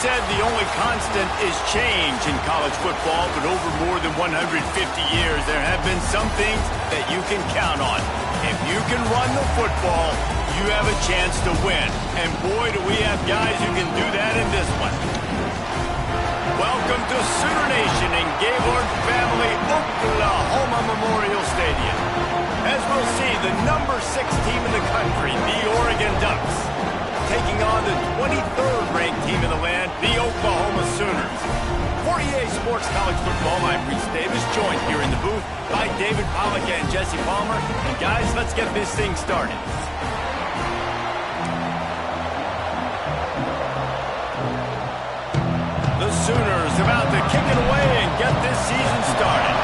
said the only constant is change in college football, but over more than 150 years, there have been some things that you can count on. If you can run the football, you have a chance to win. And boy, do we have guys who can do that in this one. Welcome to Sooner Nation in Gaylord Family Oklahoma Memorial Stadium. As we'll see, the number 6 team in the country, the Oregon Ducks, taking on the 23rd ranked team in the land, the Oklahoma Sooners. For EA Sports College Football, I'm Reese Davis, joined here in the booth by David Pollack and Jesse Palmer. And guys, let's get this thing started. The Sooners about to kick it away and get this season started.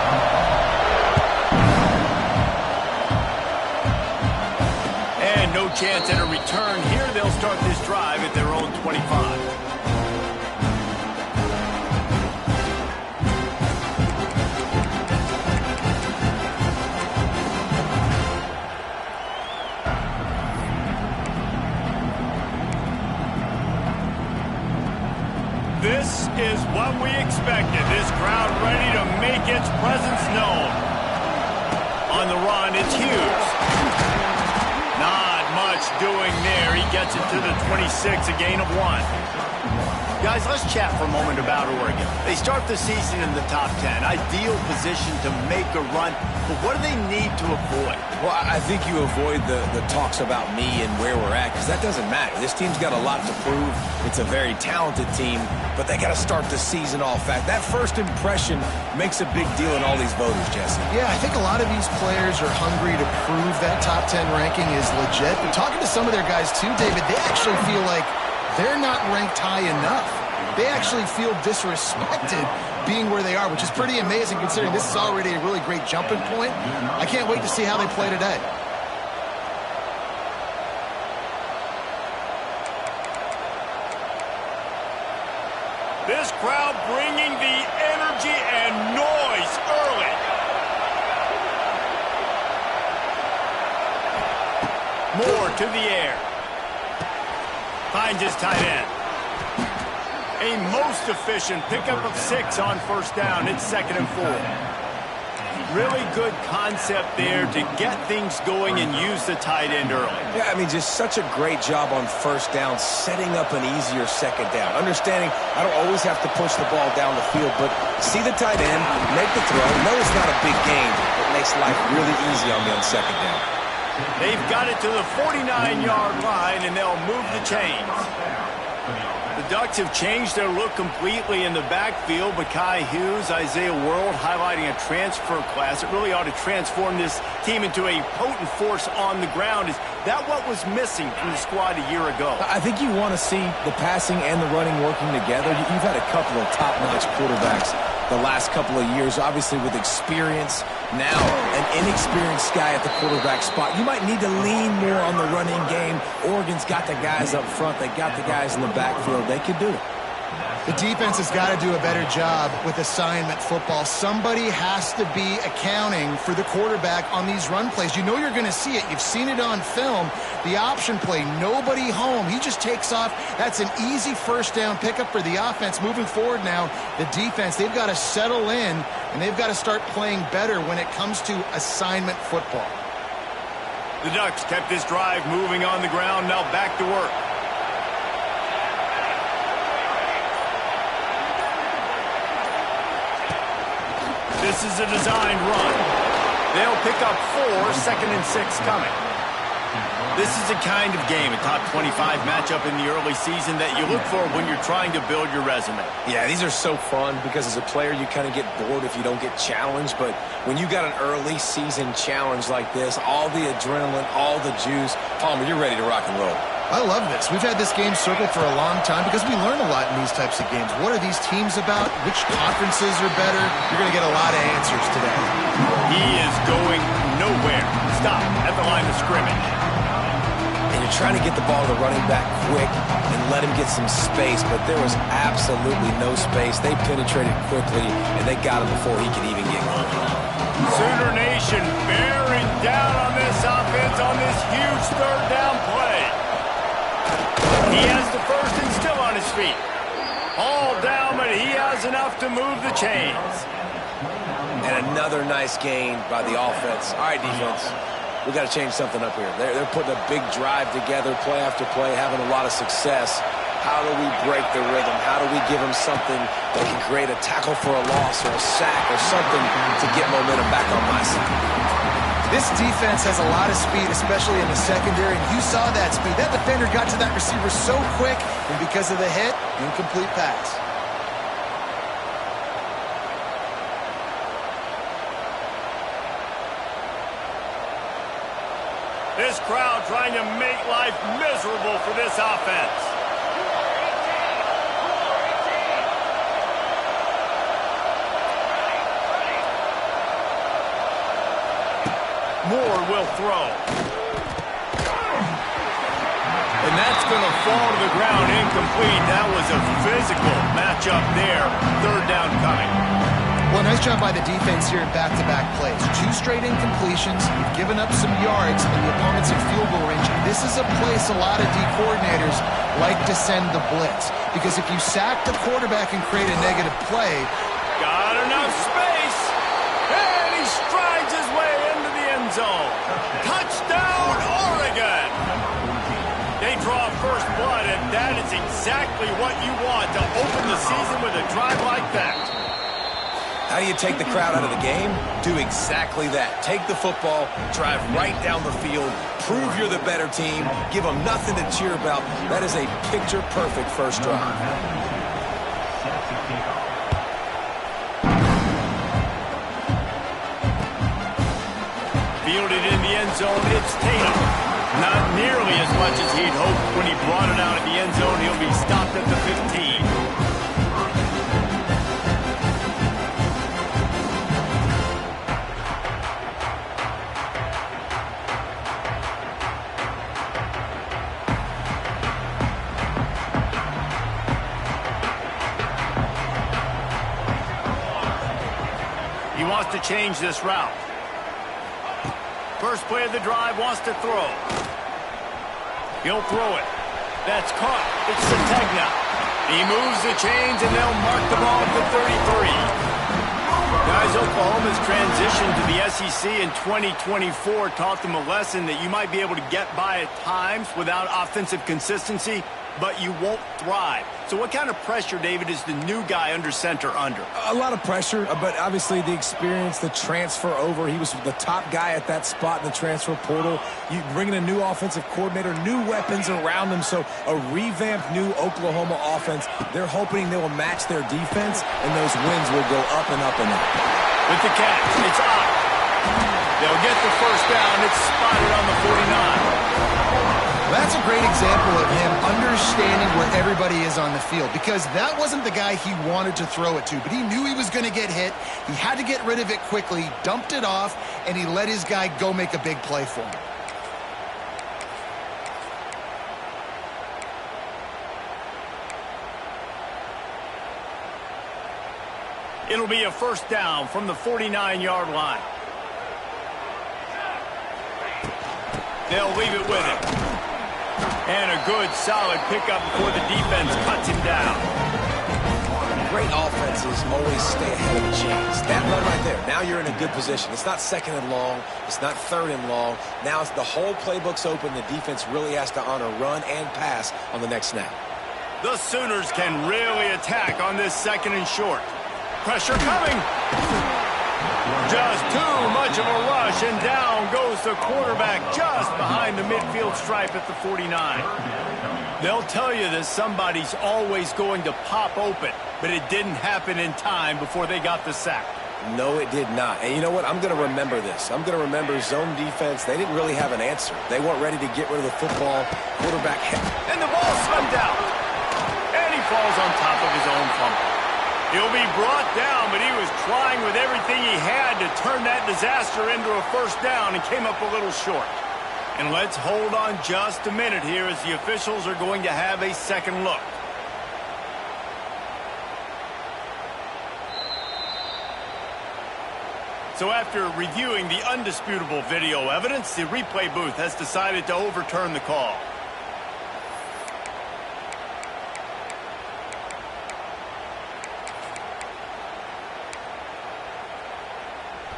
And no chance at a return here. They'll start this drive at their own 25. This is what we expected. This crowd ready to make its presence known. On the run, it's Hughes. Not much doing there. He gets it to the 26, a gain of 1. Guys, let's chat for a moment about Oregon. They start the season in the top 10. Ideal position to make a run. But what do they need to avoid? Well, I think you avoid the talks about me and where we're at, because that doesn't matter. This team's got a lot to prove. It's a very talented team, but they got to start the season off fast. That first impression makes a big deal in all these voters, Jesse. Yeah, I think a lot of these players are hungry to prove that top 10 ranking is legit. But talking to some of their guys too, David, they actually feel like they're not ranked high enough. They actually feel disrespected being where they are, which is pretty amazing considering this is already a really great jumping point. I can't wait to see how they play today. This crowd bringing the energy and noise early. Moore to the air. Finds his tight end. A most efficient pickup of 6 on first down. It's 2nd and 4. Really good concept there to get things going and use the tight end early. Yeah, I mean, just such a great job on first down, setting up an easier second down. Understanding I don't always have to push the ball down the field, but see the tight end, make the throw. No, it's not a big gain, but it makes life really easy on me on second down. They've got it to the 49-yard line, and they'll move the chains. The Ducks have changed their look completely in the backfield. Mekhi Hughes, Isaiah World highlighting a transfer class. It really ought to transform this team into a potent force on the ground. Is that what was missing from the squad a year ago? I think you want to see the passing and the running working together. You've had a couple of top-notch quarterbacks the last couple of years, obviously with experience. Now, an inexperienced guy at the quarterback spot. You might need to lean more on the running game. Oregon's got the guys up front. They got the guys in the backfield. They could do it. The defense has got to do a better job with assignment football. Somebody has to be accounting for the quarterback on these run plays. You know you're going to see it. You've seen it on film. The option play, nobody home. He just takes off. That's an easy first down pickup for the offense. Moving forward now, the defense, they've got to settle in, and they've got to start playing better when it comes to assignment football. The Ducks kept this drive moving on the ground. Now back to work. This is a designed run. They'll pick up 4, 2nd and 6 coming. This is the kind of game, a top 25 matchup in the early season that you look for when you're trying to build your resume. Yeah, these are so fun because as a player you kind of get bored if you don't get challenged, but when you got an early season challenge like this, all the adrenaline, all the juice, Palmer, you're ready to rock and roll. I love this. We've had this game circled for a long time because we learn a lot in these types of games. What are these teams about? Which conferences are better? You're going to get a lot of answers today. He is going nowhere. Stop at the line of scrimmage. And you're trying to get the ball to the running back quick and let him get some space, but there was absolutely no space. They penetrated quickly, and they got him before he could even get going. Sooner Nation bearing down on this offense on this huge third down play. He has the first and still on his feet. All down, but he has enough to move the chains. And another nice gain by the offense. All right, defense, we got to change something up here. They're putting a big drive together, play after play, having a lot of success. How do we break the rhythm? How do we give them something that can create a tackle for a loss or a sack or something to get momentum back on my side? This defense has a lot of speed, especially in the secondary, and you saw that speed. That defender got to that receiver so quick, and because of the hit, incomplete pass. This crowd trying to make life miserable for this offense. Moore will throw. And that's going to fall to the ground incomplete. That was a physical matchup there. Third down coming. Well, nice job by the defense here in back-to-back plays. 2 straight incompletions. You've given up some yards, and the opponent's in field goal range. This is a place a lot of D coordinators like to send the blitz. Because if you sack the quarterback and create a negative play... Got enough space. And he strides his way into the end zone. Touchdown, Oregon. They draw first blood, and that is exactly what you want to open the season with a drive like that. How do you take the crowd out of the game? Do exactly that. Take the football, drive right down the field, prove you're the better team, give them nothing to cheer about. That is a picture-perfect first drive. Fielded in the end zone, it's Tatum. Not nearly as much as he'd hoped when he brought it out of the end zone. He'll be stopped at the 15. He wants to change this route. First play of the drive, wants to throw. He'll throw it. That's caught. It's Sategna. He moves the chains, and they'll mark the ball at the 33. Guys, Oklahoma's transition to the SEC in 2024 taught them a lesson that you might be able to get by at times without offensive consistency, but you won't thrive. So what kind of pressure, David, is the new guy under center under? A lot of pressure, but obviously the experience, the transfer over. He was the top guy at that spot in the transfer portal. You bring in a new offensive coordinator, new weapons around him, so a revamped new Oklahoma offense. They're hoping they will match their defense, and those wins will go up and up and up. With the catch, it's up. They'll get the first down. It's spotted on the 49. That's a great example of him understanding where everybody is on the field, because that wasn't the guy he wanted to throw it to, but he knew he was going to get hit. He had to get rid of it quickly, dumped it off, and he let his guy go make a big play for him. It'll be a first down from the 49-yard line. They'll leave it with him. And a good, solid pickup before the defense cuts him down. Great offenses always stay ahead of the chains. That run right there, now you're in a good position. It's not second and long. It's not third and long. Now it's the whole playbook's open. The defense really has to honor run and pass on the next snap. The Sooners can really attack on this second and short. Pressure coming. Just too much of a rush, and down goes the quarterback just behind the midfield stripe at the 49. They'll tell you that somebody's always going to pop open, but it didn't happen in time before they got the sack. No, it did not. And you know what? I'm going to remember this. I'm going to remember zone defense. They didn't really have an answer. They weren't ready to get rid of the football. Quarterback hit. And the ball slipped out. And he falls on top of his own fumble. He'll be brought down, but he was trying with everything he had to turn that disaster into a first down and came up a little short. And let's hold on just a minute here as the officials are going to have a second look. So after reviewing the undisputable video evidence, the replay booth has decided to overturn the call.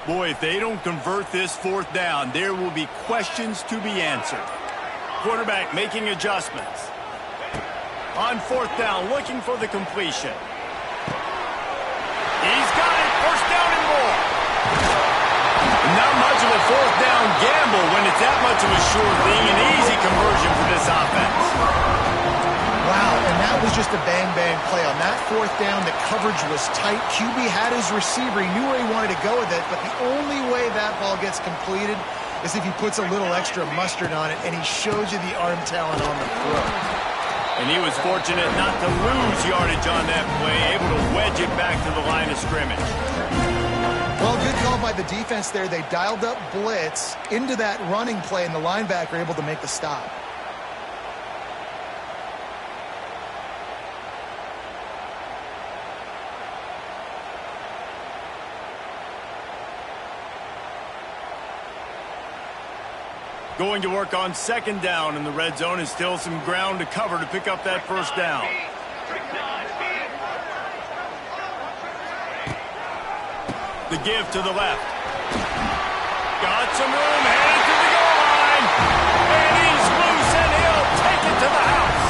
Boy, if they don't convert this fourth down, there will be questions to be answered. Quarterback making adjustments. On fourth down, looking for the completion. He's got it. First down and more. Not much of a fourth down gamble when it's that much of a sure thing. An easy conversion for this offense. Wow, and that was just a bang-bang play. On that fourth down, the coverage was tight. QB had his receiver. He knew where he wanted to go with it, but the only way that ball gets completed is if he puts a little extra mustard on it, and he shows you the arm talent on the throw. And he was fortunate not to lose yardage on that play, able to wedge it back to the line of scrimmage. Well, good call by the defense there. They dialed up blitz into that running play, and the linebacker able to make the stop. Going to work on second down in the red zone, and still some ground to cover to pick up that first down. The give to the left. Got some room, headed to the goal line. And he's loose, and he'll take it to the house.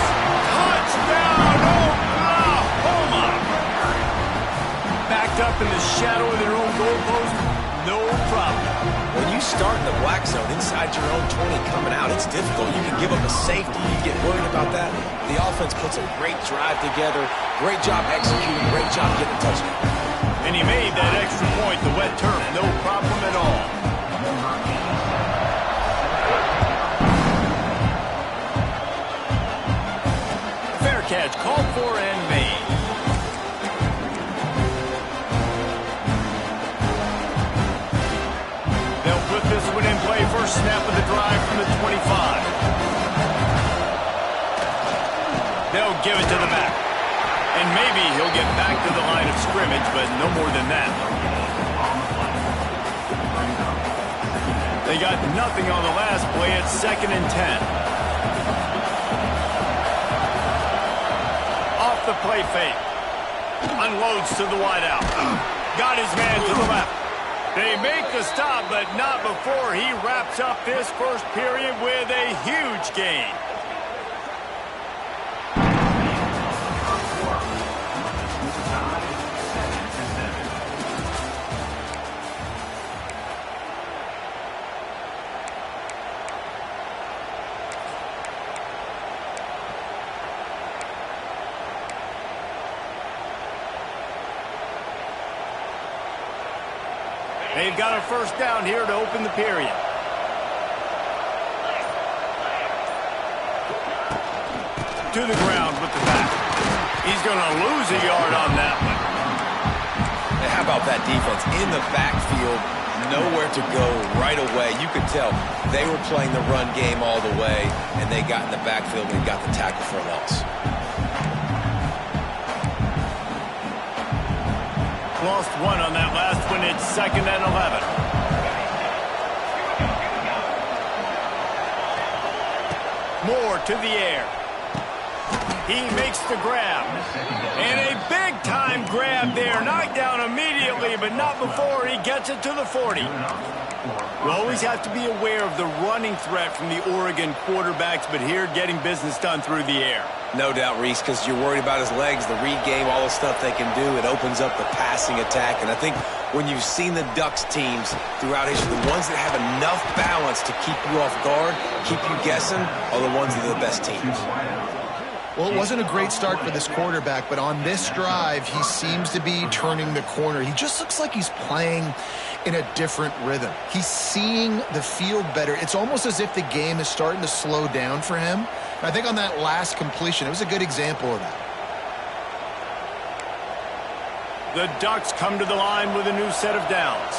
Touchdown, Oklahoma. Backed up in the shadow of their own goalpost, no problem. When you start in the black zone inside your own 20 coming out, it's difficult. You can give up a safety. You get worried about that. The offense puts a great drive together. Great job executing. Great job getting a touchdown. And he made that extra point, the wet turf, no problem at all. Fair catch, called for and made. They'll put this one in play. First snap of the drive from the 25. They'll give it to the back. And maybe he'll get back to the line of scrimmage, but no more than that. They got nothing on the last play. It's 2nd and 10. Off the play fake. Unloads to the wideout. Got his man to the left. They make the stop, but not before he wraps up this first period with a huge gain. They've got a first down here to open the period. To the ground with the back. He's going to lose a yard on that one. Hey, how about that defense? In the backfield, nowhere to go right away. You could tell they were playing the run game all the way, and they got in the backfield and got the tackle for a loss. Lost one on that last one. It's 2nd and 11. Moore to the air. He makes the grab. And a big-time grab there. Knocked down immediately, but not before he gets it to the 40. You always have to be aware of the running threat from the Oregon quarterbacks, but here getting business done through the air. No doubt, Reese, because you're worried about his legs, the read game, all the stuff they can do. It opens up the passing attack. And I think when you've seen the Ducks teams throughout history, the ones that have enough balance to keep you off guard, keep you guessing, are the ones that are the best teams. Well, it wasn't a great start for this quarterback, but on this drive, he seems to be turning the corner. He just looks like he's playing in a different rhythm. He's seeing the field better. It's almost as if the game is starting to slow down for him. And I think on that last completion, it was a good example of that. The Ducks come to the line with a new set of downs.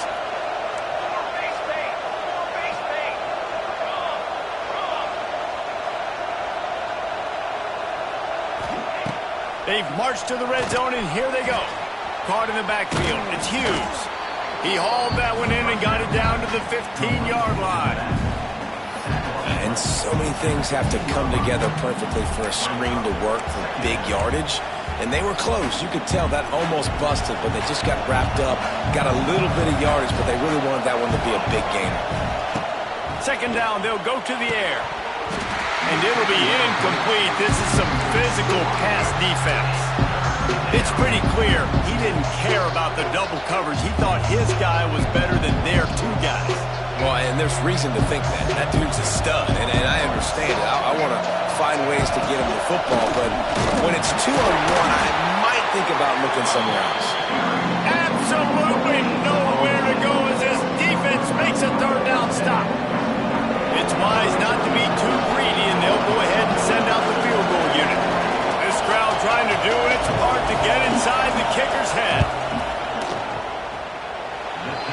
They've marched to the red zone, and here they go. Caught in the backfield. It's Hughes. He hauled that one in and got it down to the 15-yard line. And so many things have to come together perfectly for a screen to work for big yardage. And they were close. You could tell that almost busted, but they just got wrapped up, got a little bit of yardage, but they really wanted that one to be a big gainer. Second down, they'll go to the air. And it'll be incomplete. This is some physical pass defense. It's pretty clear he didn't care about the double coverage. He thought his guy was better than their two guys. Well, and there's reason to think that. That dude's a stud, and I understand it. I want to find ways to get him the football, but when it's 2-on-1, I might think about looking somewhere else. Absolutely nowhere to go as this defense makes a third down stop. It's wise not to be too greedy, and they'll go ahead and send out the field goal unit. This crowd trying to do its part to get inside the kicker's head.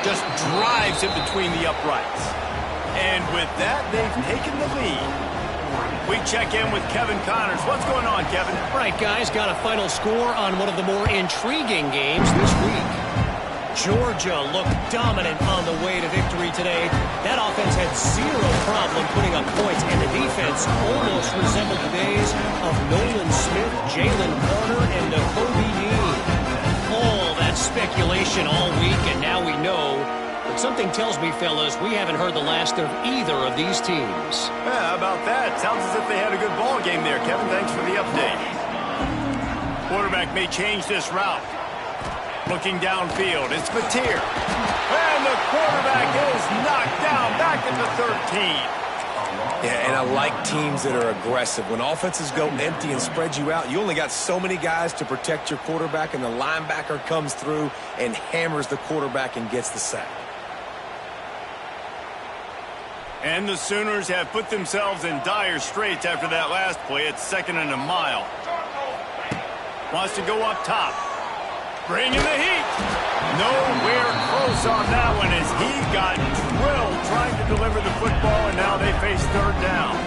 Just drives it between the uprights. And with that, they've taken the lead. We check in with Kevin Connors. What's going on, Kevin? Right, guys, got a final score on one of the more intriguing games this week. Georgia looked dominant on the way to victory today. That offense had zero problem putting up points, and the defense almost resembled the days of Nolan Smith, Jalen Carter, and Nakobe Dean. All that speculation all week, and now we know. But something tells me, fellas, we haven't heard the last of either of these teams. Yeah, how about that? Sounds as if they had a good ball game there, Kevin. Thanks for the update. Quarterback may change this route. Looking downfield, it's Mateer. And the quarterback is knocked down back at the 13. Yeah, and I like teams that are aggressive. When offenses go empty and spread you out, you only got so many guys to protect your quarterback, and the linebacker comes through and hammers the quarterback and gets the sack. And the Sooners have put themselves in dire straits after that last play. It's 2nd and a mile. Wants to go up top. Bringing the heat. Nowhere close on that one as he got drilled trying to deliver the football, and now they face third down.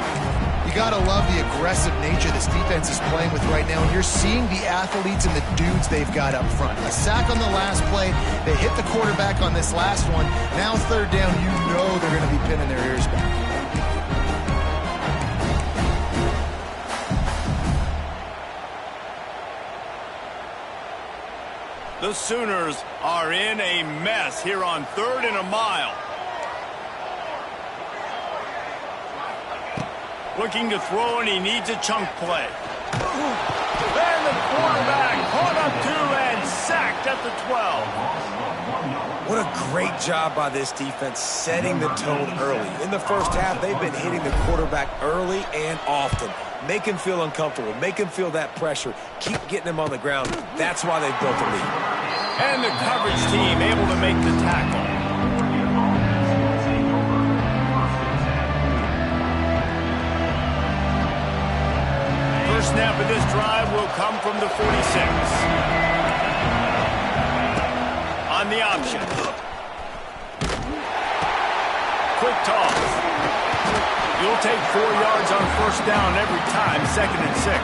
You got to love the aggressive nature this defense is playing with right now, and you're seeing the athletes and the dudes they've got up front. A sack on the last play. They hit the quarterback on this last one. Now third down, you know they're going to be pinning their ears back. The Sooners are in a mess here on 3rd and a mile. Looking to throw, and he needs a chunk play. And the quarterback caught up to and sacked at the 12. What a great job by this defense setting the tone early. In the first half, they've been hitting the quarterback early and often. Make him feel uncomfortable. Make him feel that pressure. Keep getting him on the ground. That's why they've built a lead. And the coverage team able to make the tackle. First snap of this drive will come from the 46. On the option. Quick toss. You'll take 4 yards on first down every time, 2nd and 6.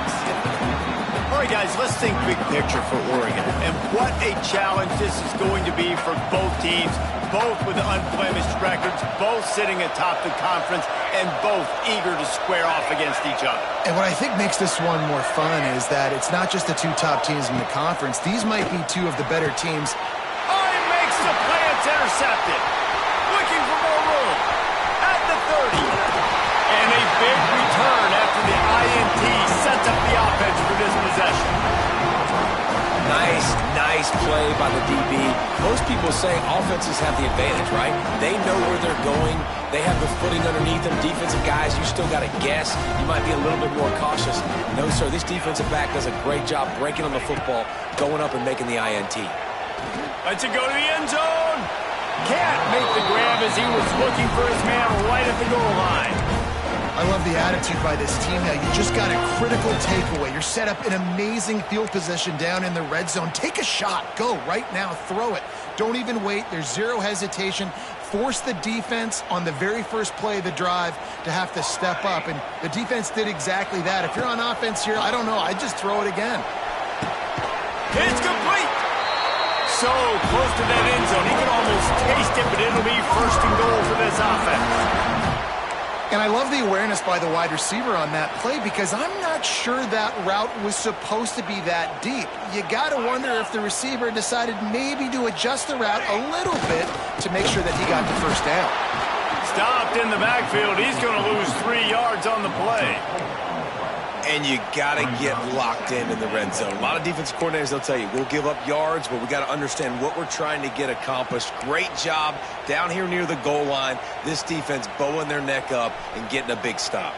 All right, guys, let's think big picture for Oregon. And what a challenge this is going to be for both teams, both with unblemished records, both sitting atop the conference, and both eager to square off against each other. And what I think makes this one more fun is that it's not just the two top teams in the conference. These might be two of the better teams. Oh, he makes the play. It's intercepted. Looking for more room. At the 30. And a big return after the INT sets up the offense for this possession. Nice play by the DB. Most people say offenses have the advantage, right? They know where they're going. They have the footing underneath them. Defensive guys, you still got to guess. You might be a little bit more cautious. No, sir, this defensive back does a great job breaking on the football, going up and making the INT. Let's it go to the end zone. Can't make the grab as he was looking for his man right at the goal line. I love the attitude by this team now. You just got a critical takeaway. You're set up in amazing field position down in the red zone. Take a shot. Go right now. Throw it. Don't even wait. There's zero hesitation. Force the defense on the very first play of the drive to have to step up. And the defense did exactly that. If you're on offense here, I don't know. I'd just throw it again. It's complete. So close to that end zone. He can almost taste it, but it'll be 1st and goal for this offense. And I love the awareness by the wide receiver on that play because I'm not sure that route was supposed to be that deep. You got to wonder if the receiver decided maybe to adjust the route a little bit to make sure that he got the first down. Stopped in the backfield. He's going to lose 3 yards on the play. And you got to get locked in the red zone. A lot of defense coordinators, they'll tell you, we'll give up yards, but we got to understand what we're trying to get accomplished. Great job down here near the goal line. This defense bowing their neck up and getting a big stop.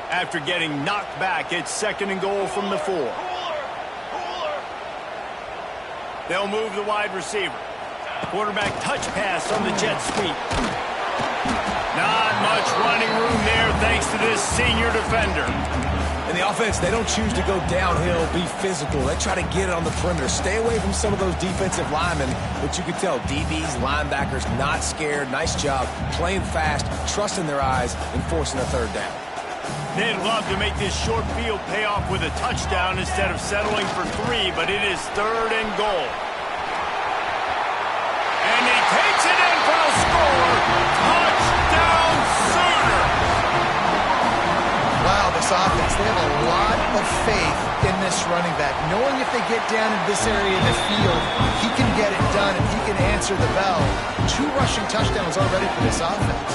After getting knocked back, it's 2nd and goal from the 4. They'll move the wide receiver. Quarterback touch pass on the jet sweep. Not much running room there thanks to this senior defender. And the offense, they don't choose to go downhill, be physical. They try to get it on the perimeter. Stay away from some of those defensive linemen, but you can tell DBs, linebackers, not scared. Nice job playing fast, trusting their eyes, and forcing a 3rd down. They'd love to make this short field pay off with a touchdown instead of settling for 3, but it is 3rd and goal. And he takes it in for a score. Touchdown Sooners! Wow, this offense, they have a lot of faith in this running back. Knowing if they get down in this area of the field, he can get it done and he can answer the bell. 2 rushing touchdowns already for this offense.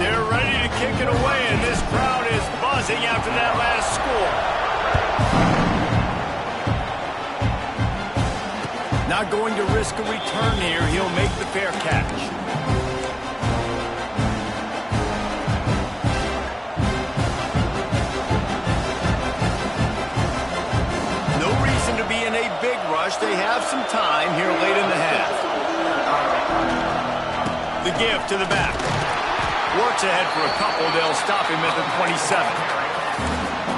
They're ready to kick it away, and this crowd is buzzing after that last score. Not going to risk a return here. He'll make the fair catch. No reason to be in a big rush. They have some time here late in the half. The give to the back. Works ahead for a couple. They'll stop him at the 27.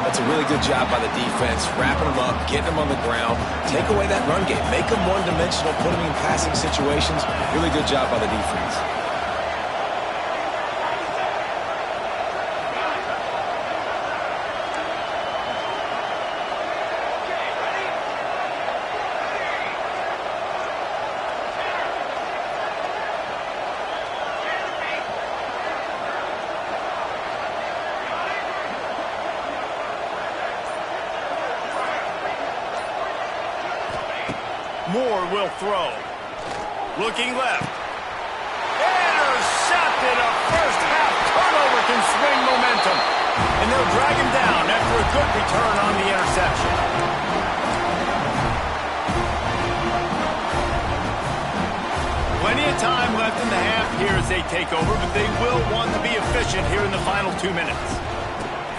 That's a really good job by the defense, wrapping them up, getting them on the ground, take away that run game, make them one-dimensional, put them in passing situations. Really good job by the defense. Moore will throw. Looking left. Intercepted. A first half turnover can swing momentum. And they'll drag him down after a good return on the interception. Plenty of time left in the half here as they take over, but they will want to be efficient here in the final 2 minutes.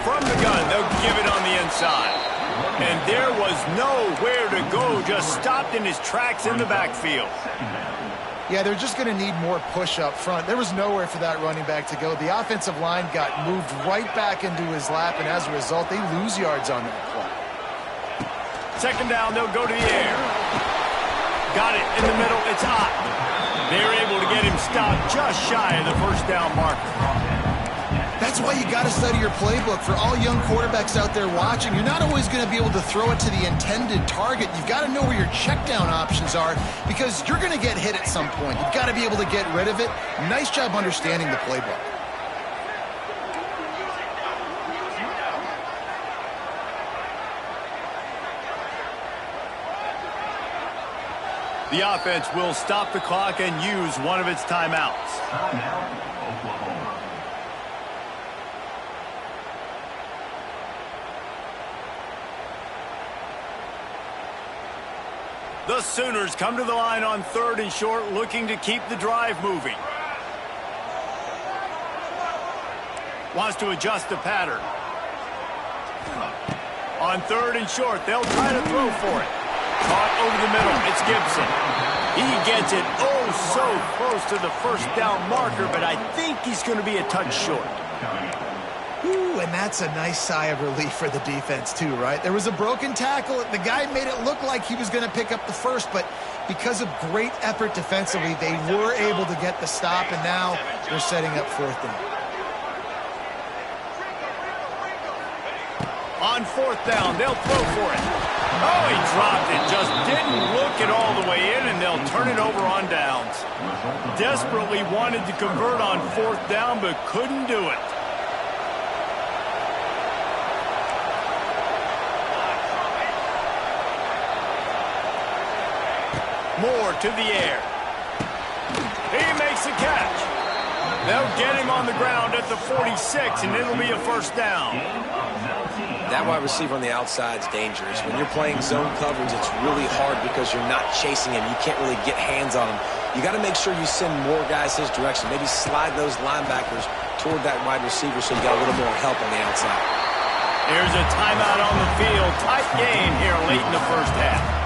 From the gun, they'll give it on the inside. And there was nowhere to go, just stopped in his tracks in the backfield. Yeah, they're just going to need more push up front. There was nowhere for that running back to go. The offensive line got moved right back into his lap, and as a result, they lose yards on that play. 2nd down, they'll go to the air. Got it in the middle, it's hot. They're able to get him stopped just shy of the first down marker. That's why you got to study your playbook. For all young quarterbacks out there watching, you're not always going to be able to throw it to the intended target. You've got to know where your check down options are because you're going to get hit at some point. You've got to be able to get rid of it. Nice job understanding the playbook. The offense will stop the clock and use one of its timeouts. The Sooners come to the line on 3rd and short, looking to keep the drive moving. Wants to adjust the pattern. On 3rd and short, they'll try to throw for it. Caught over the middle, it's Gibson. He gets it oh so close to the first down marker, but I think he's going to be a touch short. Ooh, and that's a nice sigh of relief for the defense too, right? There was a broken tackle. The guy made it look like he was going to pick up the first, but because of great effort defensively, they were able to get the stop, and now they're setting up 4th down. On fourth down, they'll throw for it. Oh, he dropped it. Just didn't look it all the way in, and they'll turn it over on downs. Desperately wanted to convert on fourth down, but couldn't do it. Moore to the air. He makes a catch. They'll get him on the ground at the 46, and it'll be a first down. That wide receiver on the outside is dangerous. When you're playing zone coverage, it's really hard because you're not chasing him. You can't really get hands on him. You got to make sure you send more guys his direction. Maybe slide those linebackers toward that wide receiver so you got a little more help on the outside. Here's a timeout on the field. Tight game here late in the first half.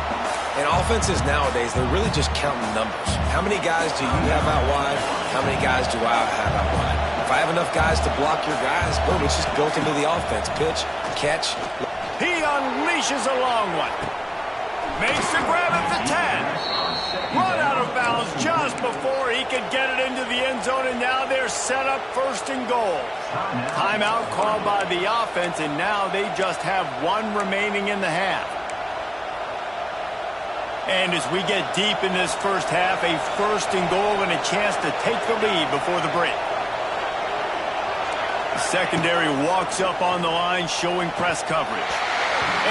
And offenses nowadays, they're really just counting numbers. How many guys do you have out wide? How many guys do I have out wide? If I have enough guys to block your guys, boom, it's just built into the offense. Pitch, catch. He unleashes a long one. Makes the grab at the 10. Run out of bounds just before he could get it into the end zone, and now they're set up first and goal. Timeout called by the offense, and now they just have one remaining in the half. And as we get deep in this first half, a first and goal and a chance to take the lead before the break. The secondary walks up on the line, showing press coverage.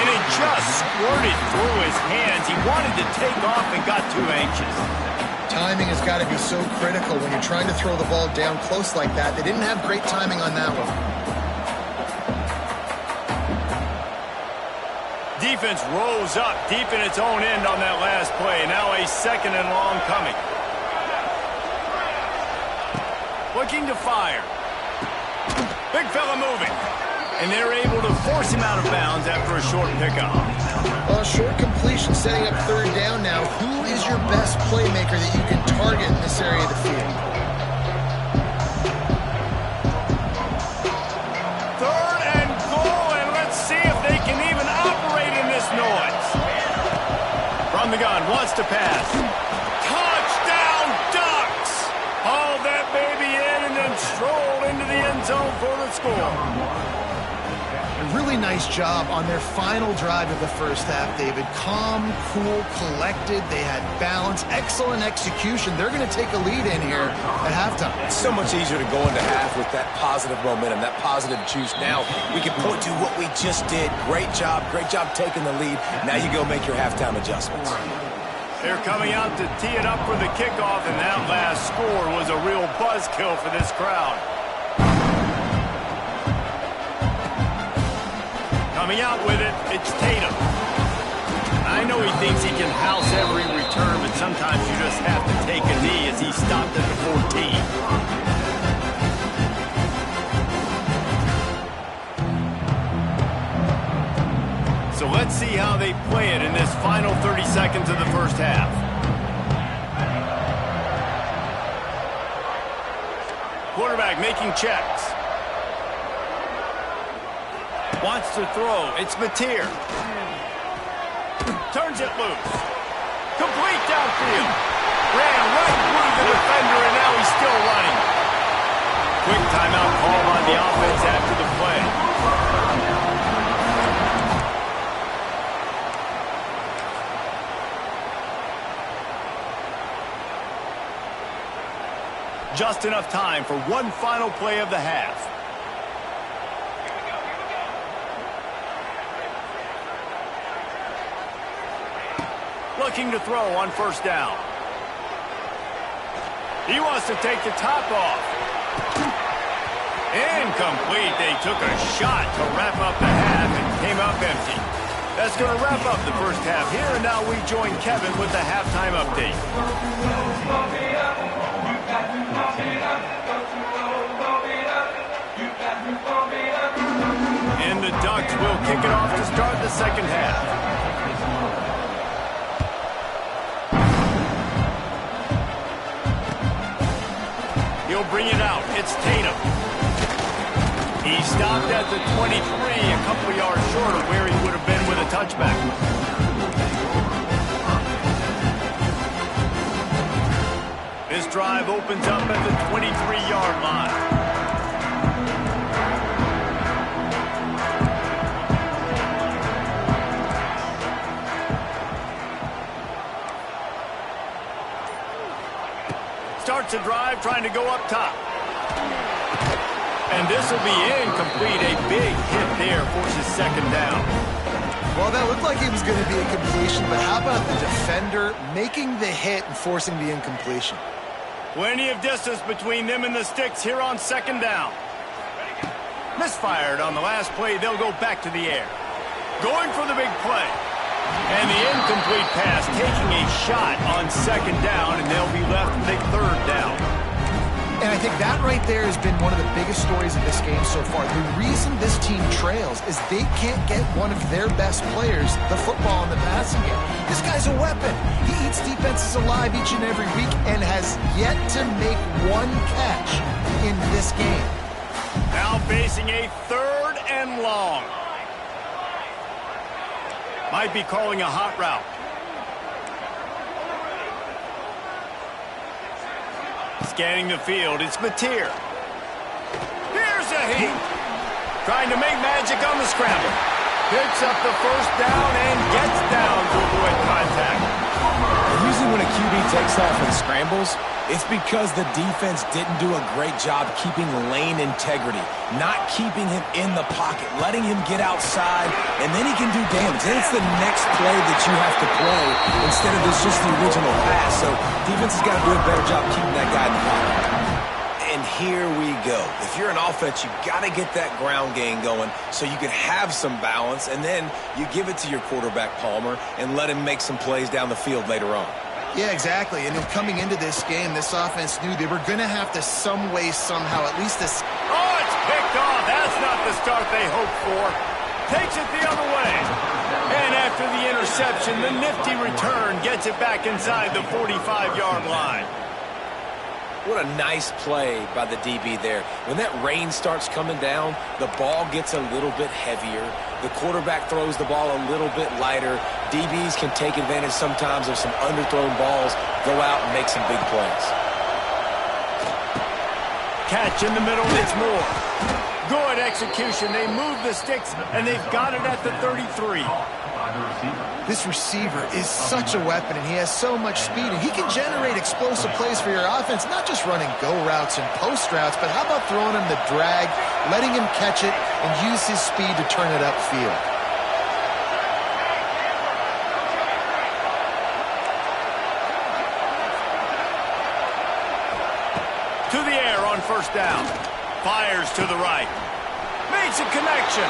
And it just squirted through his hands. He wanted to take off and got too anxious. Timing has got to be so critical when you're trying to throw the ball down close like that. They didn't have great timing on that one. Defense rose up deep in its own end on that last play. Now a second and long coming. Looking to fire. Big fella moving. And they're able to force him out of bounds after a short pickup. Well, short completion setting up third down now. Who is your best playmaker that you can target in this area of the field? Third and goal, and let's see if they can even operate in this noise. From the gun, wants to pass. Touchdown, Ducks! Haul that baby in and then stroll into the end zone for the score. A really nice job on their final drive of the first half, David. Calm, cool, collected. They had balance, excellent execution. They're going to take a lead in here at halftime. It's so much easier to go into half with that positive momentum, that positive juice. Now we can point to what we just did. Great job taking the lead. Now you go make your halftime adjustments. They're coming out to tee it up for the kickoff, and that last score was a real buzzkill for this crowd. Coming out with it, it's Tatum. I know he thinks he can house every return, but sometimes you just have to take a knee as he stopped at the 14. So let's see how they play it in this final 30 seconds of the first half. Quarterback making checks. Wants to throw. It's Mateer. Turns it loose. Complete downfield. Ran right through the defender, and now he's still running. Quick timeout call on the offense after the play. Just enough time for one final play of the half. Looking to throw on first down. He wants to take the top off. Incomplete. They took a shot to wrap up the half and came up empty. That's going to wrap up the first half here, and now we join Kevin with the halftime update. And the Ducks will kick it off to start the second half. He'll bring it out. It's Tatum. He stopped at the 23, a couple yards short of where he would have been with a touchback. This drive opens up at the 23-yard line. starts a drive trying to go up top. And this will be incomplete. A big hit there forces second down. Well, that looked like it was going to be a completion, but how about the defender making the hit and forcing the incompletion? Plenty of distance between them and the sticks here on second down. Misfired on the last play. They'll go back to the air. Going for the big play. And the incomplete pass taking a shot on second down, and they'll be left with a third down. And I think that right there has been one of the biggest stories of this game so far. The reason this team trails is they can't get one of their best players the football in the passing game. This guy's a weapon. He eats defenses alive each and every week and has yet to make one catch in this game. Now facing a third and long. Might be calling a hot route. Scanning the field, it's Mateer. Here's a heat. Trying to make magic on the scramble. Picks up the first down and gets down to avoid contact. Usually when a QB takes off and scrambles, it's because the defense didn't do a great job keeping lane integrity, not keeping him in the pocket, letting him get outside, and then he can do damage. Then it's the next play that you have to play instead of just the original pass. So defense has got to do a better job keeping that guy in the pocket. And here we go. If you're an offense, you've got to get that ground game going so you can have some balance, and then you give it to your quarterback, Palmer, and let him make some plays down the field later on. Yeah, exactly. And coming into this game, this offense knew they were going to have to some way, somehow, at least this... Oh, it's picked off. That's not the start they hoped for. Takes it the other way. And after the interception, the nifty return gets it back inside the 45-yard line. What a nice play by the DB there. When that rain starts coming down, the ball gets a little bit heavier. The quarterback throws the ball a little bit lighter. DBs can take advantage sometimes of some underthrown balls, go out and make some big plays. Catch in the middle, it's Moore. Good execution. They move the sticks, and they've got it at the 33. This receiver is such a weapon, and he has so much speed, and he can generate explosive plays for your offense, not just running go routes and post routes, but how about throwing him the drag, letting him catch it, and use his speed to turn it upfield. To the air on first down. Fires to the right. Makes a connection.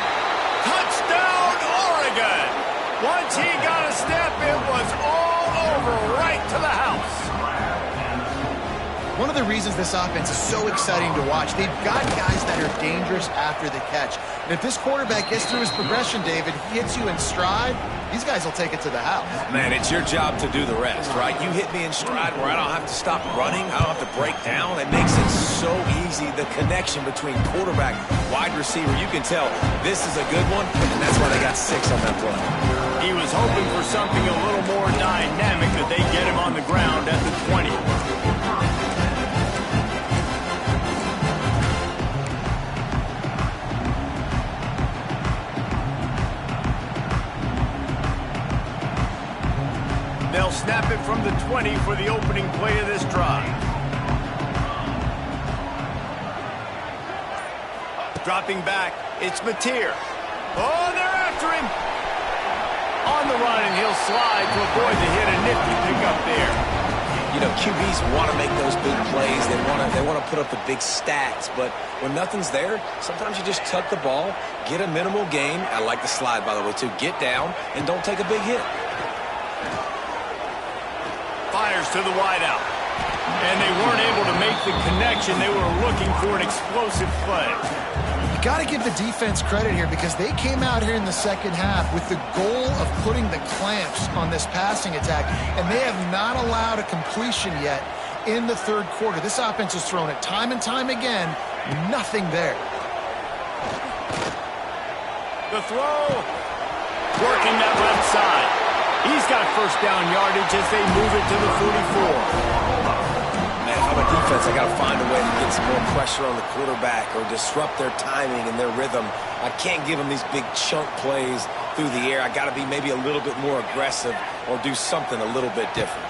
Touchdown, Oregon! Once he got a step, it was all over, right to the house. One of the reasons this offense is so exciting to watch, they've got guys that are dangerous after the catch. And if this quarterback gets through his progression, David, he hits you in stride, these guys will take it to the house. Man, it's your job to do the rest, right? You hit me in stride where I don't have to stop running. I don't have to break down. It makes it so easy, the connection between quarterback, wide receiver. You can tell this is a good one, and that's why they got 6 on that play. He was hoping for something a little more dynamic, that they get him on the ground at the 20. They'll snap it from the 20 for the opening play of this drive. Dropping back, it's Mateer. Oh, they're after him. On the run, and he'll slide to avoid the hit. A nifty pickup there. You know, QBs want to make those big plays. They want to put up the big stats. But when nothing's there, sometimes you just tuck the ball, get a minimal gain. I like the slide, by the way, too. Get down and don't take a big hit. Fires to the wideout. And they weren't able to make the connection. They were looking for an explosive play. You got to give the defense credit here because they came out here in the second half with the goal of putting the clamps on this passing attack, and they have not allowed a completion yet in the third quarter. This offense has thrown it time and time again. Nothing there. The throw. Working that left side. He's got first down yardage as they move it to the 44. Man, if I'm a defense, I got to find a way to get some more pressure on the quarterback or disrupt their timing and their rhythm. I can't give them these big chunk plays through the air. I got to be maybe a little bit more aggressive or do something a little bit different.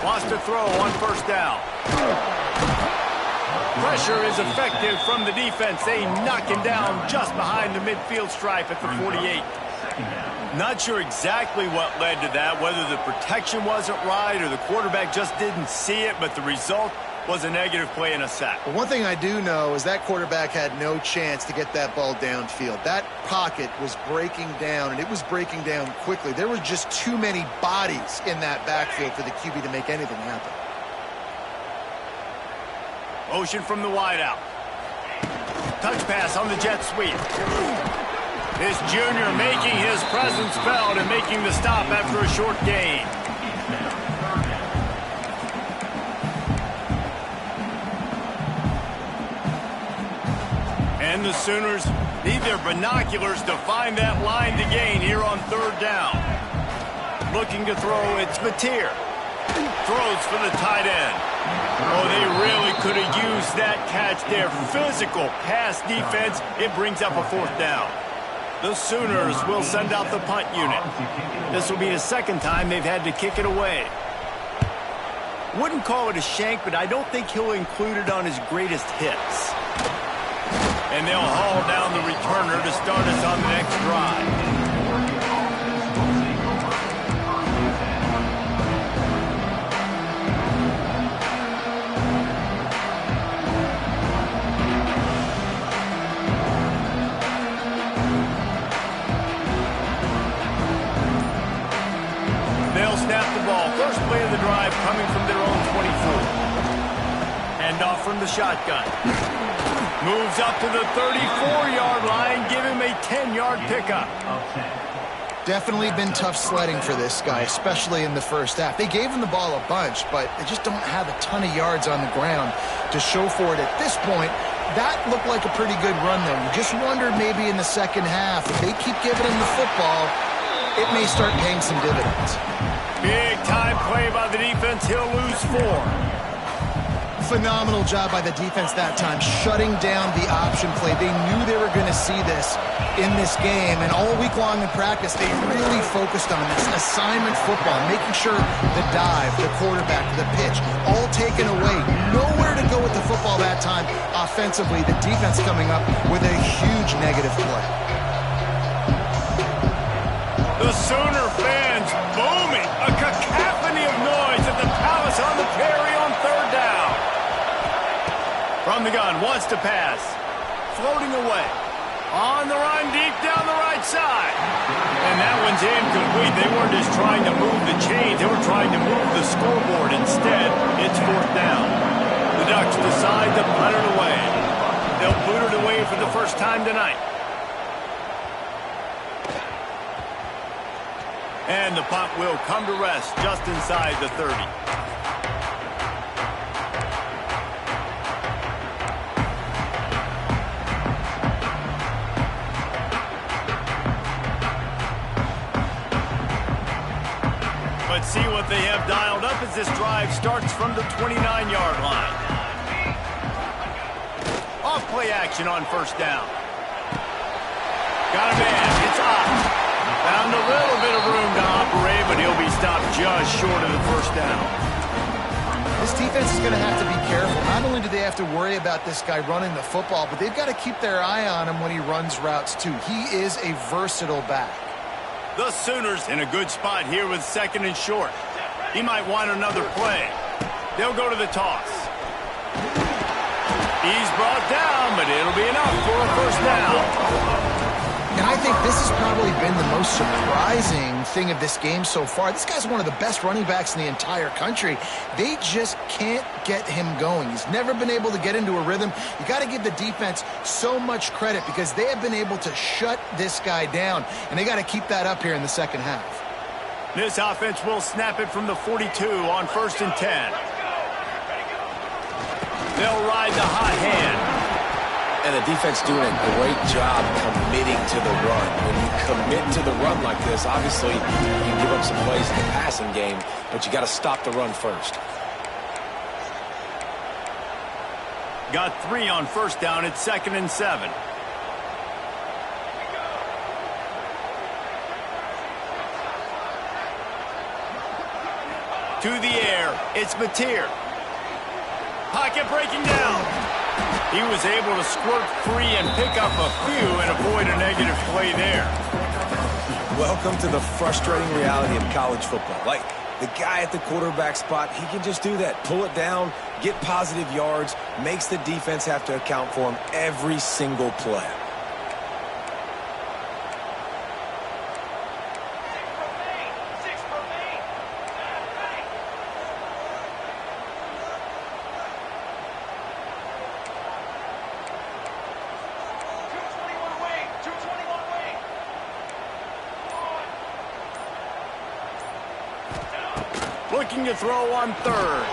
Wants to throw on first down. Pressure is effective from the defense. They knock him down just behind the midfield stripe at the 48. Not sure exactly what led to that, whether the protection wasn't right or the quarterback just didn't see it, but the result was a negative play and a sack. Well, one thing I do know is that quarterback had no chance to get that ball downfield. That pocket was breaking down, and it was breaking down quickly. There were just too many bodies in that backfield for the QB to make anything happen. Motion from the wideout. Touch pass on the jet sweep. This junior making his presence felt and making the stop after a short gain. And the Sooners need their binoculars to find that line to gain here on third down. Looking to throw, it's Mateer. Throws for the tight end. Oh, they really could have used that catch there. Physical pass defense. It brings up a fourth down. The Sooners will send out the punt unit. This will be the second time they've had to kick it away. Wouldn't call it a shank, but I don't think he'll include it on his greatest hits. And they'll haul down the returner to start us on the next drive. Snap the ball. First play of the drive coming from their own 24. Hand off from the shotgun. Moves up to the 34-yard line. Give him a 10-yard pickup. Definitely been tough sledding for this guy, especially in the first half. They gave him the ball a bunch, but they just don't have a ton of yards on the ground to show for it at this point. That looked like a pretty good run, though. You just wondered maybe in the second half, if they keep giving him the football, it may start paying some dividends. Big time play by the defense. He'll lose 4. Phenomenal job by the defense that time, shutting down the option play. They knew they were going to see this in this game, and all week long in practice, they really focused on this assignment football, making sure the dive, the quarterback, the pitch, all taken away. Nowhere to go with the football that time offensively. The defense coming up with a huge negative play. The Sooner fans booming. A cacophony of noise at the Palace on the Prairie on third down. From the gun, wants to pass. Floating away. On the run, deep down the right side. And that one's incomplete. They weren't just trying to move the chains. They were trying to move the scoreboard. Instead, it's fourth down. The Ducks decide to punt it away. They'll boot it away for the first time tonight. And the punt will come to rest just inside the 30. Let's see what they have dialed up as this drive starts from the 29-yard line. Off play action on first down. Got a man. It's off. Found a little bit of room to operate, but he'll be stopped just short of the first down. This defense is going to have to be careful. Not only do they have to worry about this guy running the football, but they've got to keep their eye on him when he runs routes, too. He is a versatile back. The Sooners in a good spot here with second and short. He might want another play. They'll go to the toss. He's brought down, but it'll be enough for a first down. And I think this has probably been the most surprising thing of this game so far. This guy's one of the best running backs in the entire country. They just can't get him going. He's never been able to get into a rhythm. You got to give the defense so much credit because they have been able to shut this guy down, and they got to keep that up here in the second half. This offense will snap it from the 42 on 1st and 10. They'll ride the hot hand. And the defense doing a great job committing to the run. When you commit to the run like this, obviously you can give up some plays in the passing game, but you got to stop the run first. Got 3 on first down at 2nd and 7. to the air. It's Mateer. Pocket breaking down. He was able to squirt free and pick up a few and avoid a negative play there. Welcome to the frustrating reality of college football. Like, the guy at the quarterback spot, he can just do that. Pull it down, get positive yards, makes the defense have to account for him every single play. Looking to throw on third.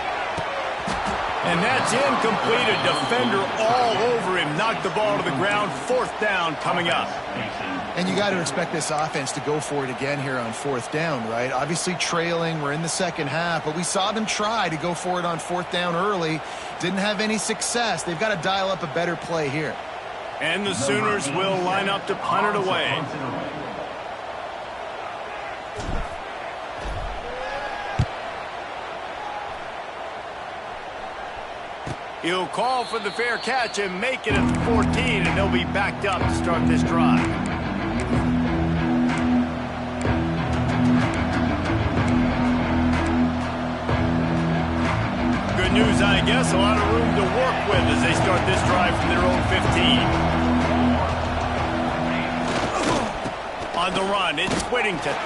And that's incomplete. A defender all over him. Knocked the ball to the ground. Fourth down coming up. And you got to expect this offense to go for it again here on fourth down, right? Obviously trailing. We're in the second half, but we saw them try to go for it on fourth down early. Didn't have any success. They've got to dial up a better play here. And the Sooners will line up to punt it away. He'll call for the fair catch and make it at the 14, and they'll be backed up to start this drive. Good news, I guess. A lot of room to work with as they start this drive from their own 15. On the run, it's Whittington.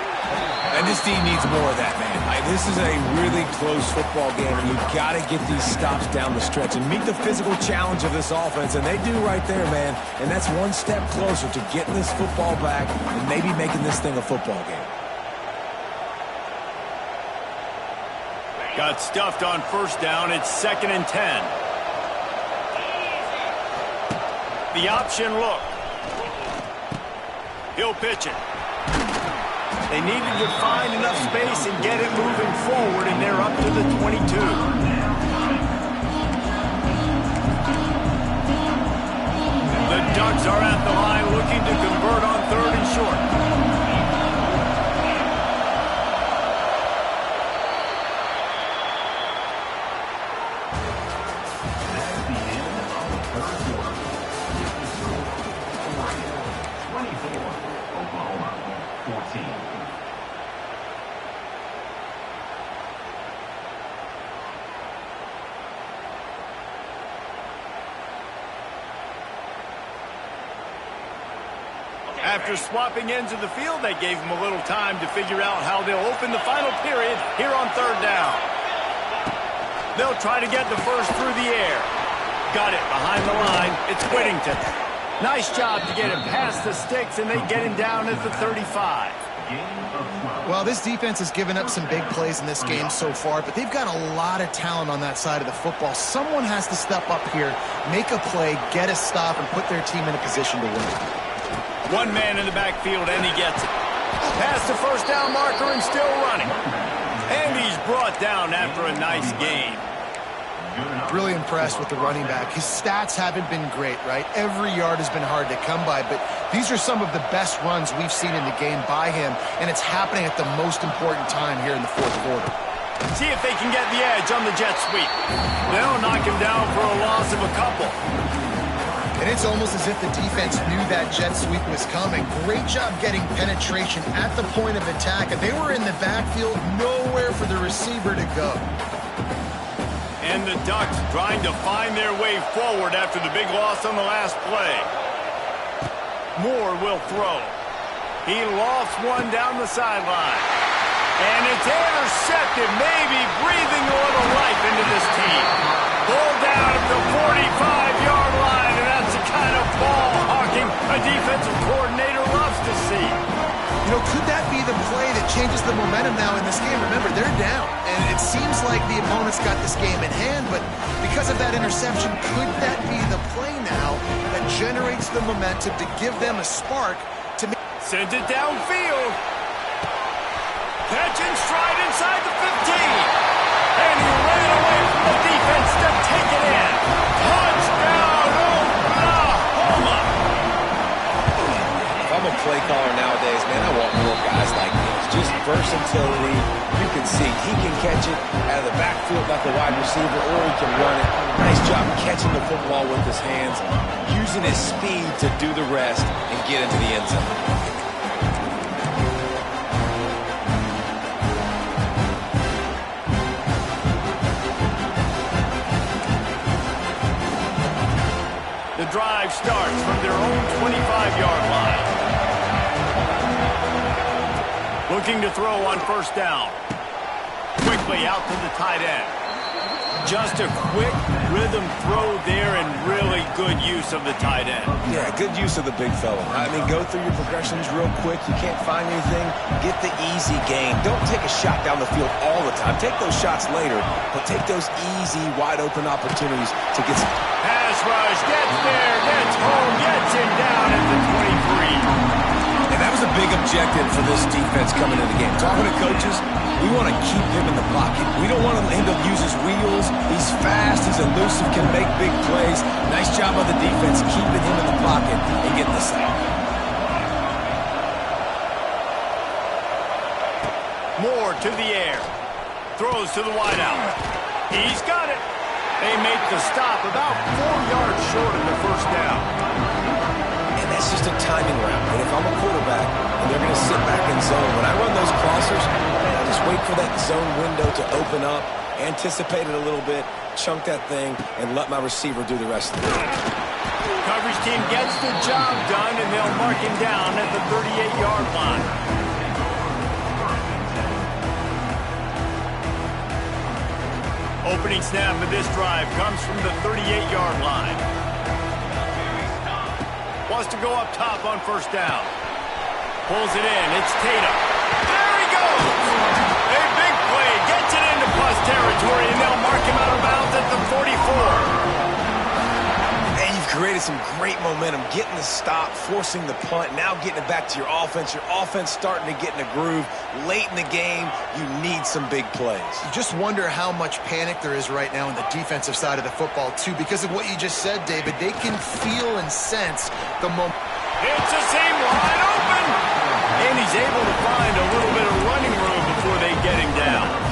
And this team needs more of that, man. This is a really close football game, and you've got to get these stops down the stretch and meet the physical challenge of this offense, and they do right there, man. And that's one step closer to getting this football back and maybe making this thing a football game. Got stuffed on first down. It's 2nd and 10. The option look. He'll pitch it. They needed to find enough space and get it moving forward, and they're up to the 22. The Ducks are at the line looking to convert on 3rd and short. After swapping ends of the field, they gave them a little time to figure out how they'll open the final period here on 3rd down. They'll try to get the first through the air. Got it behind the line. It's Whittington. Nice job to get him past the sticks, and they get him down at the 35. Well, this defense has given up some big plays in this game so far, but they've got a lot of talent on that side of the football. Someone has to step up here, make a play, get a stop, and put their team in a position to win. One man in the backfield, and he gets it. Past the first down marker and still running. And he's brought down after a nice gain. Really impressed with the running back. His stats haven't been great, right? Every yard has been hard to come by, but these are some of the best runs we've seen in the game by him, and it's happening at the most important time here in the fourth quarter. See if they can get the edge on the jet sweep. They'll knock him down for a loss of a couple. And it's almost as if the defense knew that jet sweep was coming. Great job getting penetration at the point of attack. And they were in the backfield, nowhere for the receiver to go. And the Ducks trying to find their way forward after the big loss on the last play. Moore will throw. He lost one down the sideline. And it's intercepted, maybe breathing a little life into this team. Pulled down at the 45-yard line, and that's the kind of ball hawking a defensive coordinator loves to see. You know, could that be the play that changes the momentum now in this game? Remember, they're down, and it seems like the opponent's got this game in hand, but because of that interception, could that be the play now that generates the momentum to give them a spark to make... Sends it downfield. Catch and stride inside the 15. And he ran away from the defense to take it in. Touchdown, Oklahoma. If I'm a play caller nowadays, man, I want more guys like this. just versatility. You can see he can catch it out of the backfield like a wide receiver, or he can run it. Nice job catching the football with his hands, using his speed to do the rest and get into the end zone. The drive starts from their own 25-yard line. Looking to throw on first down. Quickly out to the tight end. Just a quick rhythm throw there and really good use of the tight end. Yeah, good use of the big fella. I mean, go through your progressions real quick. You can't find anything. Get the easy gain. Don't take a shot down the field all the time. Take those shots later, but take those easy, wide-open opportunities to get some. Pass rush, gets there, gets home, gets him down at the 23. And that was a big objective for this defense coming into the game. Talking to coaches, we want to keep him in the pocket. We don't want him to use his wheels. He's fast, he's elusive, can make big plays. Nice job on the defense keeping him in the pocket and getting the sack. Moore to the air. Throws to the wideout. He's got it. They make the stop about 4 yards short of the first down. And that's just a timing route. And if I'm a quarterback and they're going to sit back in zone, when I run those crossers, I just wait for that zone window to open up, anticipate it a little bit, chunk that thing, and let my receiver do the rest of it. Coverage team gets the job done, and they'll mark him down at the 38-yard line. Opening snap of this drive comes from the 38-yard line. Wants to go up top on first down. Pulls it in. It's Tatum. There he goes! A big play. Gets it into plus territory, and they'll mark him out of bounds at the 44. And you've created some great momentum, getting the stop, forcing the punt, now getting it back to your offense. Your offense starting to get in a groove. Late in the game, you need some big plays. You just wonder how much panic there is right now on the defensive side of the football, too, because of what you just said, David. They can feel and sense the momentum. It's a seam wide open. And he's able to find a little bit of running room before they get him down.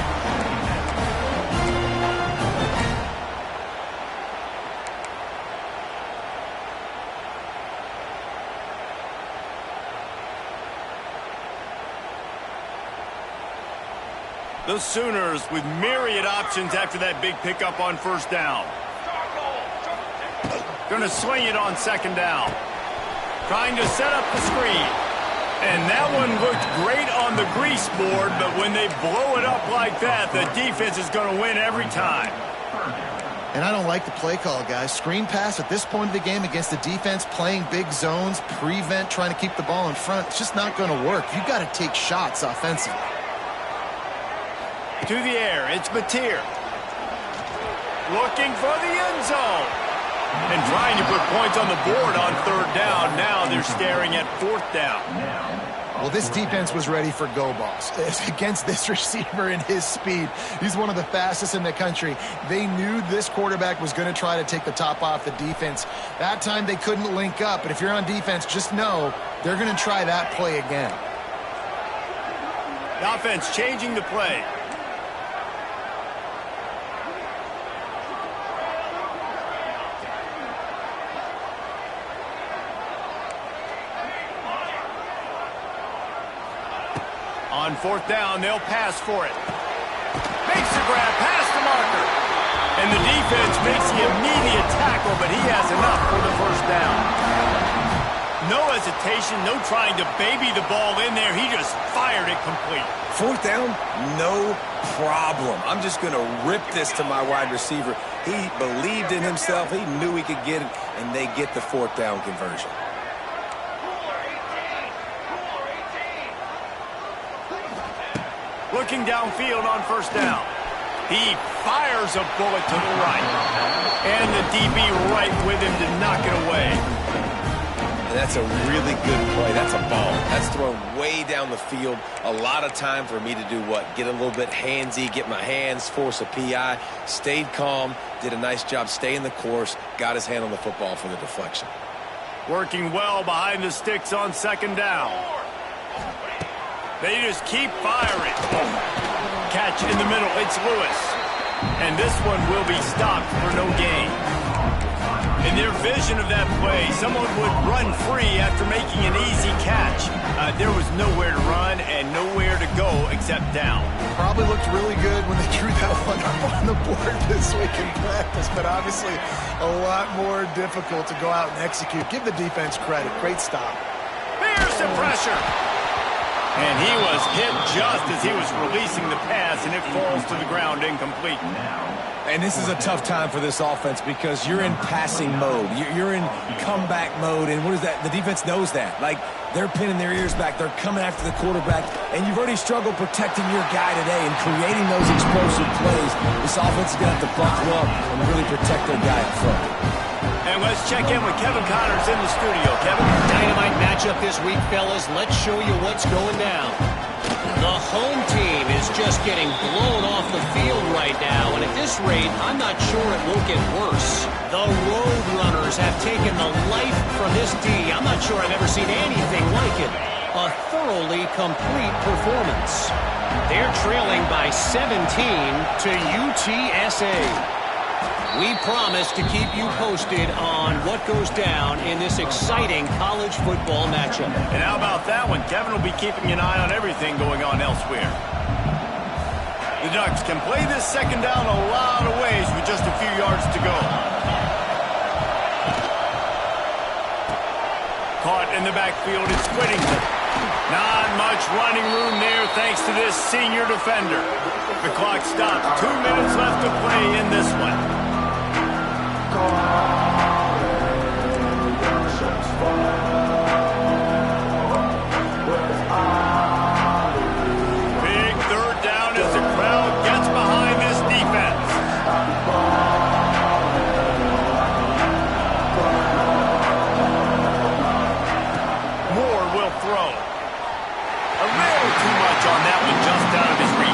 The Sooners with myriad options after that big pickup on first down. Gonna swing it on second down. Trying to set up the screen. And that one looked great on the grease board, but when they blow it up like that, the defense is gonna win every time. And I don't like the play call, guys. Screen pass at this point of the game against the defense, playing big zones, prevent, trying to keep the ball in front. It's just not gonna work. You gotta take shots offensively. To the air, it's Mateer. Looking for the end zone. And trying to put points on the board on third down. Now they're staring at fourth down. Well, this defense was ready for go balls. Against this receiver and his speed, he's one of the fastest in the country. They knew this quarterback was going to try to take the top off the defense. That time they couldn't link up, but if you're on defense, just know they're going to try that play again. The offense changing the play. On fourth down, they'll pass for it. Makes the grab past the marker. And the defense makes the immediate tackle, but he has enough for the first down. No hesitation, no trying to baby the ball in there. He just fired it complete. Fourth down, no problem. I'm just going to rip this to my wide receiver. He believed in himself. He knew he could get it, and they get the fourth down conversion. Looking downfield on first down. He fires a bullet to the right. And the DB right with him to knock it away. And that's a really good play. That's a ball. That's thrown way down the field. A lot of time for me to do what? Get a little bit handsy, get my hands, force a PI. Stayed calm, did a nice job staying the course, got his hand on the football for the deflection. Working well behind the sticks on second down. They just keep firing. Catch in the middle. It's Lewis. And this one will be stopped for no gain. In their vision of that play, someone would run free after making an easy catch. There was nowhere to run and nowhere to go except down. Probably looked really good when they drew that one up on the board this week in practice, but obviously a lot more difficult to go out and execute. Give the defense credit. Great stop. There's the pressure. And he was hit just as he was releasing the pass, and it falls to the ground incomplete. And this is a tough time for this offense because you're in passing mode. You're in comeback mode, and what is that? The defense knows that. Like, they're pinning their ears back. They're coming after the quarterback, and you've already struggled protecting your guy today and creating those explosive plays. This offense is going to have to buckle up and really protect their guy up front. And let's check in with Kevin Connors in the studio. Kevin? Dynamite matchup this week, fellas. Let's show you what's going down. The home team is just getting blown off the field right now, and at this rate, I'm not sure it won't get worse. The Road Runners have taken the life from this D. I'm not sure I've ever seen anything like it. A thoroughly complete performance. They're trailing by 17 to UTSA. We promise to keep you posted on what goes down in this exciting college football matchup. And how about that one? Kevin will be keeping an eye on everything going on elsewhere. The Ducks can play this second down a lot of ways with just a few yards to go. Caught in the backfield, it's Whittington. Not much running room there thanks to this senior defender. The clock stops. 2 minutes left to play in this one. Big third down as the crowd gets behind this defense. Moore will throw. A little too much on that one, just out of his reach.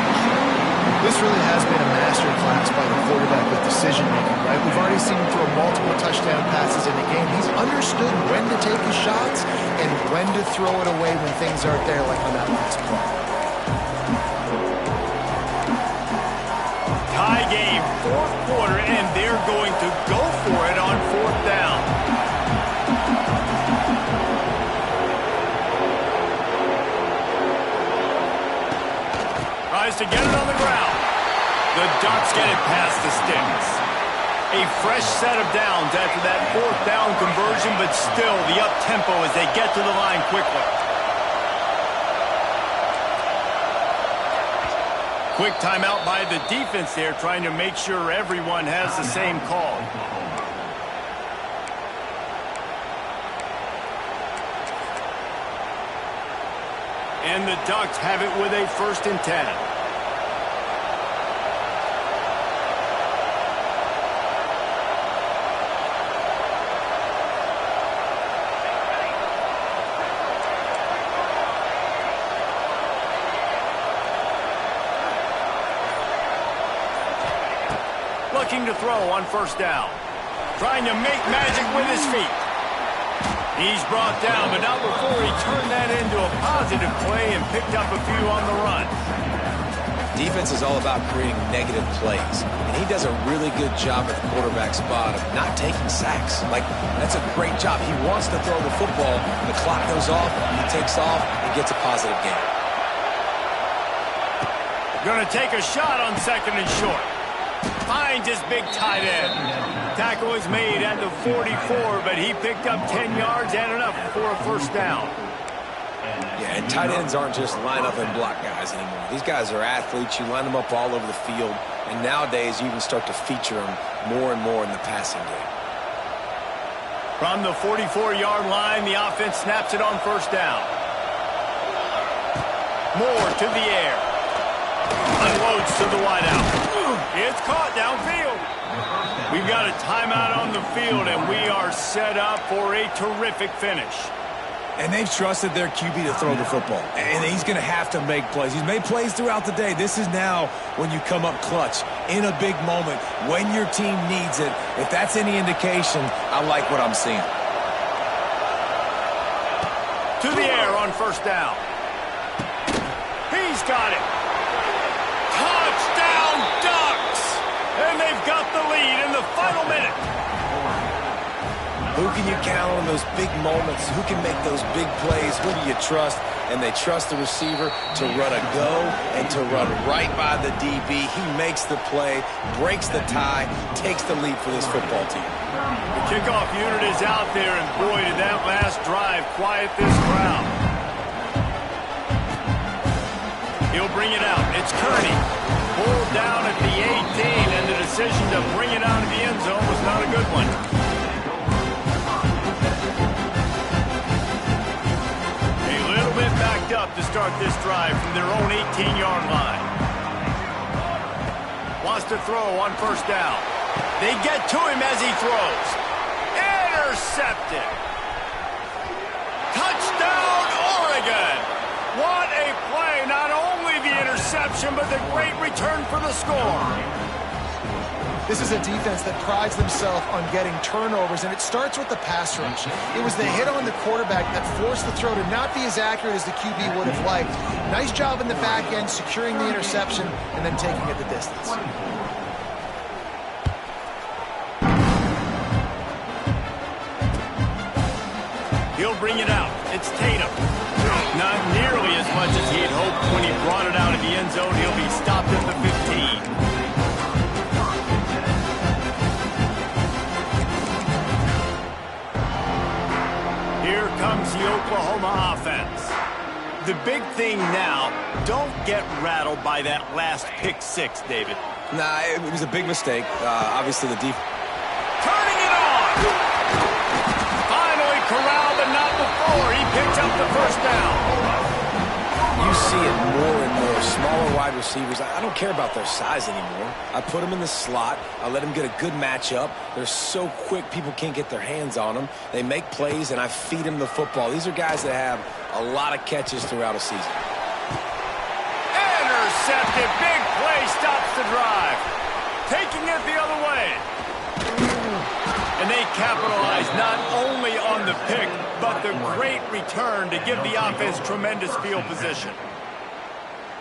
This really has been a masterclass by the quarterback with decision-making, right? We've already seen him throw multiple touchdown passes in the game. He's understood when to take his shots and when to throw it away when things aren't there, like on that last play. Tie game, fourth quarter, and they're going to go for it on fourth down. Tries to get it on the ground. The Ducks get it past the sticks. A fresh set of downs after that fourth down conversion, but still the up-tempo as they get to the line quickly. Quick timeout by the defense there, trying to make sure everyone has the same call. And the Ducks have it with a 1st and 10. Looking to throw on 1st down. Trying to make magic with his feet. He's brought down, but not before he turned that into a positive play and picked up a few on the run. Defense is all about creating negative plays, and he does a really good job at the quarterback spot of not taking sacks. Like, that's a great job. He wants to throw the football. The clock goes off, he takes off, and gets a positive gain. Going to take a shot on 2nd and short. Finds his big tight end. Tackle is made at the 44, but he picked up 10 yards and enough for a 1st down. Yeah, and tight ends aren't just line up and block guys anymore. These guys are athletes. You line them up all over the field, and nowadays you even start to feature them more and more in the passing game. From the 44-yard line, the offense snaps it on 1st down. Moore to the air. Unloads to the wideout. It's caught downfield. We've got a timeout on the field, and we are set up for a terrific finish. And they've trusted their QB to throw the football, and he's going to have to make plays. He's made plays throughout the day. This is now when you come up clutch in a big moment when your team needs it. If that's any indication, I like what I'm seeing. To the air on 1st down. He's got it. Touchdown, Ducks! And they've got the lead in the final minute. Who can you count on those big moments? Who can make those big plays? Who do you trust? And they trust the receiver to run a go and to run right by the DB. He makes the play, breaks the tie, takes the lead for this football team. The kickoff unit is out there, and boy, did that last drive quiet this crowd. He'll bring it out. It's Kearney. Pulled down at the 18, and the decision to bring it out of the end zone was not a good one. A little bit backed up to start this drive from their own 18-yard line. Wants to throw on first down. They get to him as he throws. Intercepted. Touchdown, Oregon. What a play. Not only the interception, but the great return for the score. This is a defense that prides themselves on getting turnovers, and it starts with the pass rush. It was the hit on the quarterback that forced the throw to not be as accurate as the QB would have liked. Nice job in the back end, securing the interception, and then taking it the distance. He'll bring it out. It's Tatum. Not nearly as much as he had hoped when he brought it out of the end zone. He'll be stopped at the 15. Here comes the Oklahoma offense. The big thing now, don't get rattled by that last pick six, David. Nah, it was a big mistake. Obviously, the defense. Turning it on! Finally corralled, but not before. He picks up the first down. You see it more and more. Smaller wide receivers, I don't care about their size anymore. I put them in the slot. I let them get a good matchup. They're so quick, people can't get their hands on them. They make plays, and I feed them the football. These are guys that have a lot of catches throughout a season. Intercepted. Big play stops the drive. Taking it the other way. And they capitalize not only on the pick, but the great return to give the offense tremendous field position.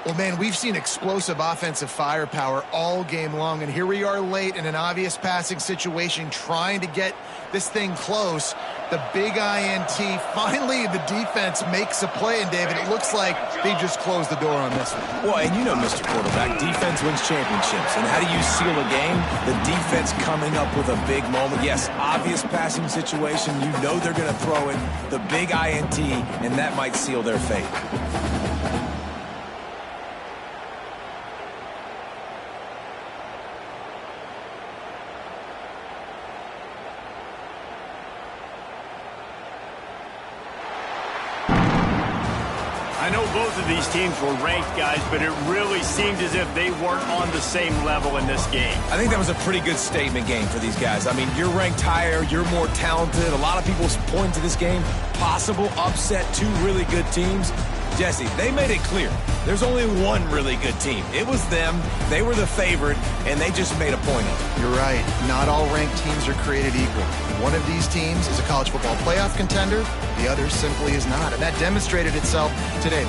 Well, man, we've seen explosive offensive firepower all game long, and here we are late in an obvious passing situation trying to get this thing close. The big INT. Finally, the defense makes a play, and David, it looks like they just closed the door on this one. Well, and you know, Mr. Quarterback, defense wins championships. And how do you seal a game? The defense coming up with a big moment. Yes, obvious passing situation. You know they're going to throw it. The big INT, and that might seal their fate. I know both of these teams were ranked, guys, but it really seemed as if they weren't on the same level in this game. I think that was a pretty good statement game for these guys. I mean, you're ranked higher, you're more talented. A lot of people point to this game, possible upset, two really good teams. Jesse, they made it clear. There's only one really good team. It was them. They were the favorite, and they just made a point of it. You're right. Not all ranked teams are created equal. One of these teams is a college football playoff contender. The other simply is not. And that demonstrated itself today.